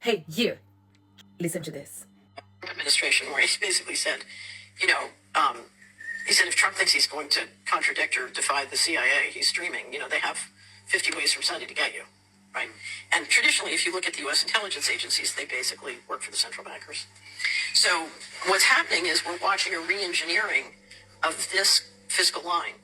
Hey, you, listen to this. Administration, where he basically said, you know, um, he said if Trump thinks he's going to contradict or defy the CIA, he's dreaming. They have 50 ways from Sunday to get you, right? And traditionally, if you look at the U.S. intelligence agencies, they basically work for the central bankers. So what's happening is we're watching a re-engineering of this fiscal line.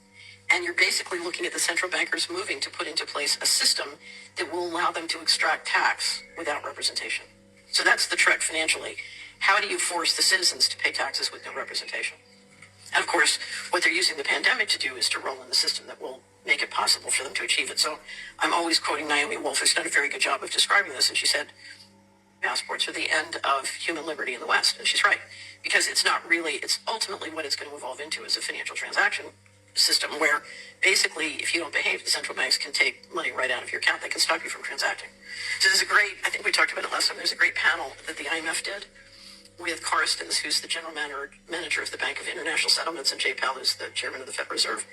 And you're basically looking at the central bankers moving to put into place a system that will allow them to extract tax without representation. So that's the trick financially. How do you force the citizens to pay taxes with no representation? And of course, what they're using the pandemic to do is to roll in the system that will make it possible for them to achieve it. So I'm always quoting Naomi Wolf, who's done a very good job of describing this. And she said, passports are the end of human liberty in the West. And she's right, because it's not really, it's ultimately what it's going to evolve into is a financial transaction system where basically if you don't behave, the central banks can take money right out of your account. They can stop you from transacting. So there's a great, I think we talked about it last time, there's a great panel that the IMF did with Carstens, who's the general manager of the Bank of International Settlements, and Jay Powell, who's the chairman of the Federal Reserve.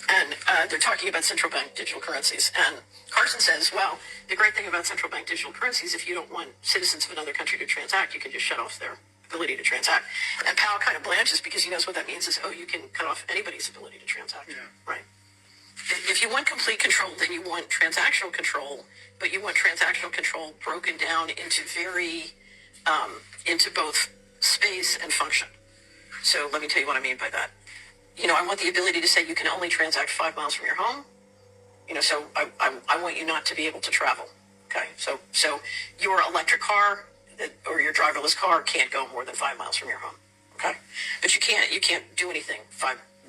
And they're talking about central bank digital currencies. And Carson says, well, the great thing about central bank digital currencies, if you don't want citizens of another country to transact, you can just shut off their ability to transact. And Powell kind of blanches because he knows what that means is, you can cut off anybody's ability to transact. Yeah. Right. If you want complete control, then you want transactional control, but you want transactional control broken down into into both space and function. So let me tell you what I mean by that. I want the ability to say you can only transact 5 miles from your home. So I want you not to be able to travel. Okay. So your electric car or your driverless car can't go more than 5 miles from your home. Okay. But you can't do anything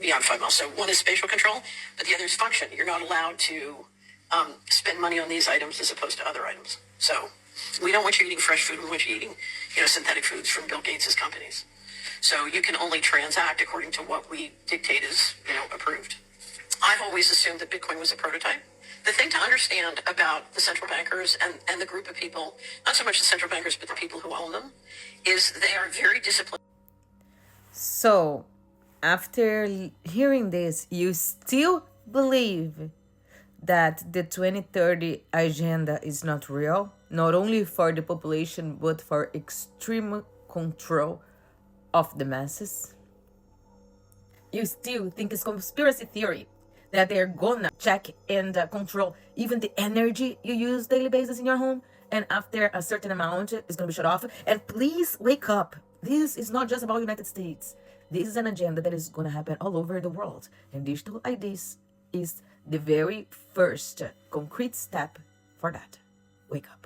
beyond 5 miles. So one is spatial control, but the other is function. You're not allowed to spend money on these items as opposed to other items. So we don't want you eating fresh food. We want you eating, synthetic foods from Bill Gates' companies. So you can only transact according to what we dictate is, approved. I've always assumed that Bitcoin was a prototype. The thing to understand about the central bankers and the group of people, not so much the central bankers, but the people who own them, is they are very disciplined. So, after hearing this, you still believe that the 2030 agenda is not real, not only for the population, but for extreme control of the masses? You still think it's conspiracy theory that they're gonna check and control even the energy you use daily basis in your home, and after a certain amount it's gonna be shut off? And please wake up. This is not just about United States. This is an agenda that is gonna happen all over the world, and digital IDs is the very first concrete step for that. Wake up.